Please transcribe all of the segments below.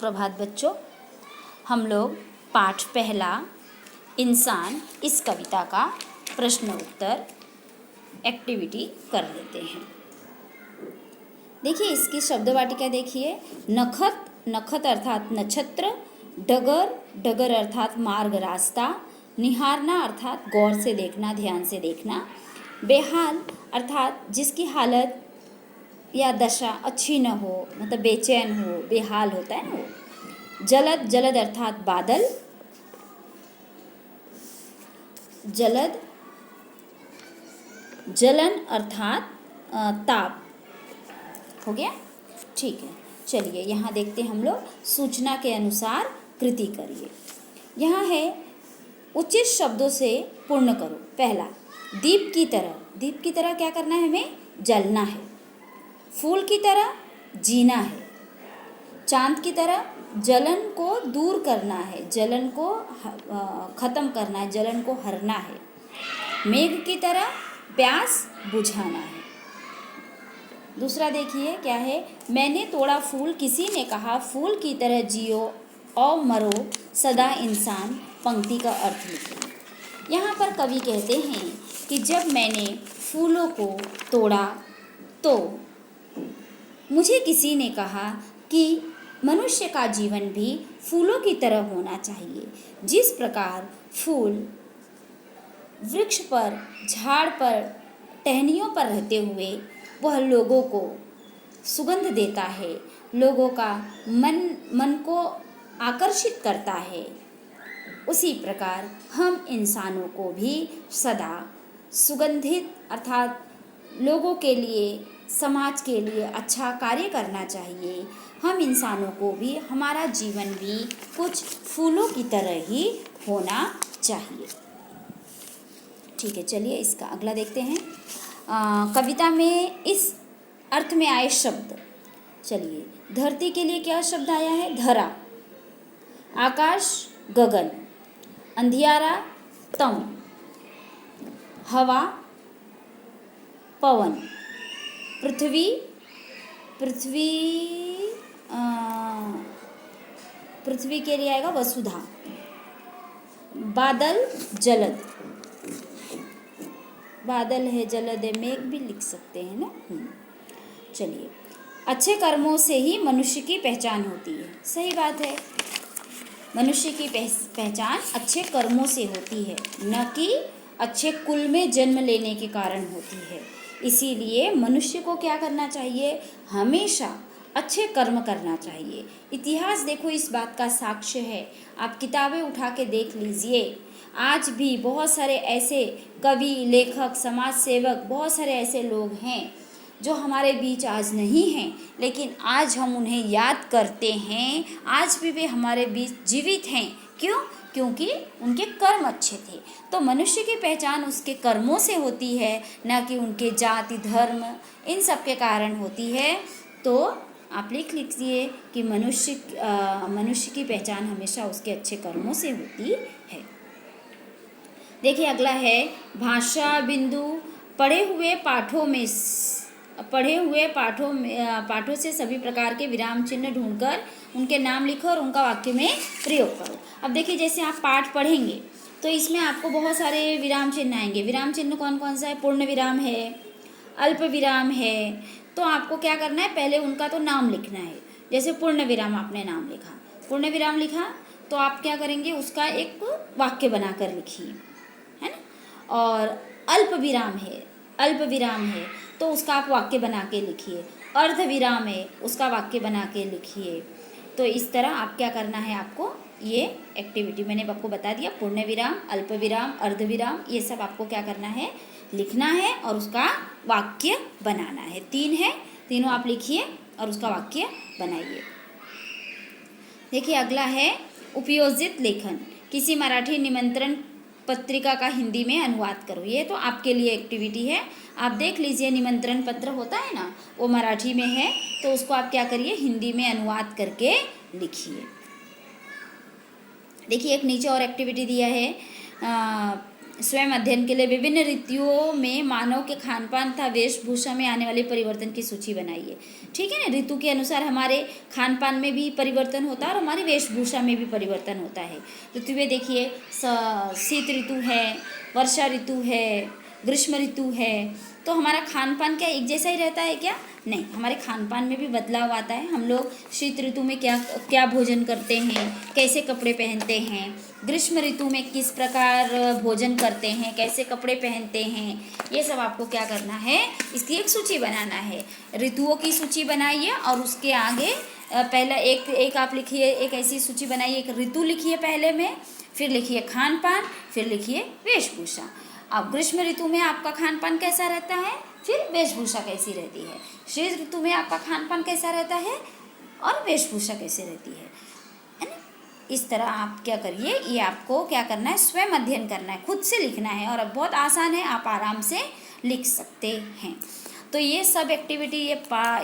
प्रभात बच्चों, हम लोग पाठ पहला इंसान इस कविता का प्रश्न उत्तर एक्टिविटी कर लेते हैं। देखिए इसकी शब्द वाटिका देखिए। नखत, नखत अर्थात नक्षत्र, डगर, डगर अर्थात मार्ग रास्ता, निहारना अर्थात गौर से देखना, ध्यान से देखना, बेहाल अर्थात जिसकी हालत या दशा अच्छी न हो, मतलब बेचैन हो, बेहाल होता है ना वो। जलद, जलद अर्थात बादल, जलद, जलन अर्थात ताप। हो गया, ठीक है। चलिए यहाँ देखते हैं हम लोग। सूचना के अनुसार कृति करिए। यहाँ है उचित शब्दों से पूर्ण करो। पहला, दीप की तरह, दीप की तरह क्या करना है हमें? जलना है। फूल की तरह जीना है। चांद की तरह जलन को दूर करना है, जलन को ख़त्म करना है, जलन को हरना है। मेघ की तरह प्यास बुझाना है। दूसरा देखिए क्या है? मैंने तोड़ा फूल, किसी ने कहा फूल की तरह जियो और मरो सदा इंसान। पंक्ति का अर्थ लिखिए। यहाँ पर कवि कहते हैं कि जब मैंने फूलों को तोड़ा तो मुझे किसी ने कहा कि मनुष्य का जीवन भी फूलों की तरह होना चाहिए। जिस प्रकार फूल वृक्ष पर, झाड़ पर, टहनियों पर रहते हुए वह लोगों को सुगंध देता है, लोगों का मन को आकर्षित करता है, उसी प्रकार हम इंसानों को भी सदा सुगंधित अर्थात लोगों के लिए, समाज के लिए अच्छा कार्य करना चाहिए। हम इंसानों को भी, हमारा जीवन भी कुछ फूलों की तरह ही होना चाहिए। ठीक है, चलिए इसका अगला देखते हैं। कविता में इस अर्थ में आए शब्द। चलिए, धरती के लिए क्या शब्द आया है? धरा। आकाश गगन, अंधियारा तम, हवा पवन, पृथ्वी पृथ्वी के लिए आएगा वसुधा, बादल जलद, बादल है जलद है, मेघ भी लिख सकते हैं ना। चलिए, अच्छे कर्मों से ही मनुष्य की पहचान होती है। सही बात है, मनुष्य की पहचान अच्छे कर्मों से होती है, न कि अच्छे कुल में जन्म लेने के कारण होती है। इसीलिए मनुष्य को क्या करना चाहिए? हमेशा अच्छे कर्म करना चाहिए। इतिहास देखो इस बात का साक्ष्य है। आप किताबें उठा के देख लीजिए, आज भी बहुत सारे ऐसे कवि, लेखक, समाज सेवक, बहुत सारे ऐसे लोग हैं जो हमारे बीच आज नहीं हैं, लेकिन आज हम उन्हें याद करते हैं। आज भी वे हमारे बीच जीवित हैं। क्यों? क्योंकि उनके कर्म अच्छे थे। तो मनुष्य की पहचान उसके कर्मों से होती है, न कि उनके जाति, धर्म, इन सब के कारण होती है। तो आप लिख लीजिए कि मनुष्य की पहचान हमेशा उसके अच्छे कर्मों से होती है। देखिए अगला है भाषा बिंदु। पढ़े हुए पाठों से सभी प्रकार के विराम चिन्ह ढूंढकर उनके नाम लिखो और उनका वाक्य में प्रयोग करो। अब देखिए जैसे आप पाठ पढ़ेंगे तो इसमें आपको बहुत सारे विराम चिन्ह आएंगे। विराम चिन्ह कौन कौन सा है? पूर्ण विराम है, अल्प विराम है। तो आपको क्या करना है? पहले उनका तो नाम लिखना है। जैसे पूर्ण विराम आपने नाम लिखा, पूर्ण विराम लिखा, तो आप क्या करेंगे? उसका एक वाक्य बनाकर लिखिए, है ना। और अल्प विराम है, अल्प विराम है तो उसका आप वाक्य बना के लिखिए। अर्ध विराम है, उसका वाक्य बना के लिखिए। तो इस तरह आप क्या करना है? आपको ये एक्टिविटी मैंने आपको बता दिया। पूर्ण विराम, अल्प विराम, अर्ध विराम, ये सब आपको क्या करना है? लिखना है और उसका वाक्य बनाना है। 3 है, तीनों आप लिखिए और उसका वाक्य बनाइए। देखिए अगला है उपयोजित लेखन। किसी मराठी निमंत्रण पत्रिका का हिंदी में अनुवाद करो। ये तो आपके लिए एक्टिविटी है। आप देख लीजिए, निमंत्रण पत्र होता है ना, वो मराठी में है, तो उसको आप क्या करिए? हिंदी में अनुवाद करके लिखिए। देखिए एक नीचे और एक्टिविटी दिया है, स्वयं अध्ययन के लिए विभिन्न ऋतुओं में मानव के खान पान तथा वेशभूषा में आने वाले परिवर्तन की सूची बनाइए। ठीक है ना, ऋतु के अनुसार हमारे खान पान में भी परिवर्तन होता है और हमारी वेशभूषा में भी परिवर्तन होता है। ऋतुएं देखिए, शीत ऋतु है, वर्षा ऋतु है, ग्रीष्म ऋतु है। तो हमारा खान पान क्या एक जैसा ही रहता है क्या? नहीं, हमारे खान पान में भी बदलाव आता है। हम लोग शीत ऋतु में क्या क्या भोजन करते हैं, कैसे कपड़े पहनते हैं, ग्रीष्म ऋतु में किस प्रकार भोजन करते हैं, कैसे कपड़े पहनते हैं, ये सब आपको क्या करना है, इसकी एक सूची बनाना है। ऋतुओं की सूची बनाइए और उसके आगे पहला एक आप लिखिए, एक ऐसी सूची बनाइए, एक ऋतु लिखिए पहले में, फिर लिखिए खान पान, फिर लिखिए वेशभूषा। अब ग्रीष्म ऋतु में आपका खान पान कैसा रहता है, फिर वेशभूषा कैसी रहती है। शीत ऋतु में आपका खान पान कैसा रहता है और वेशभूषा कैसी रहती है ना। इस तरह आप क्या करिए, ये आपको क्या करना है, स्वयं अध्ययन करना है, खुद से लिखना है और अब बहुत आसान है, आप आराम से लिख सकते हैं। तो ये सब एक्टिविटी, ये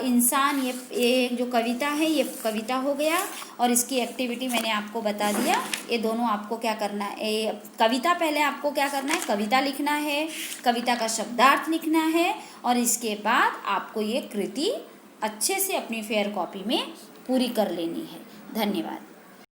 इंसान, ये जो कविता है, ये कविता हो गया और इसकी एक्टिविटी मैंने आपको बता दिया। ये दोनों आपको क्या करना है, ये कविता पहले आपको क्या करना है, कविता लिखना है, कविता का शब्दार्थ लिखना है और इसके बाद आपको ये कृति अच्छे से अपनी फेयर कॉपी में पूरी कर लेनी है। धन्यवाद।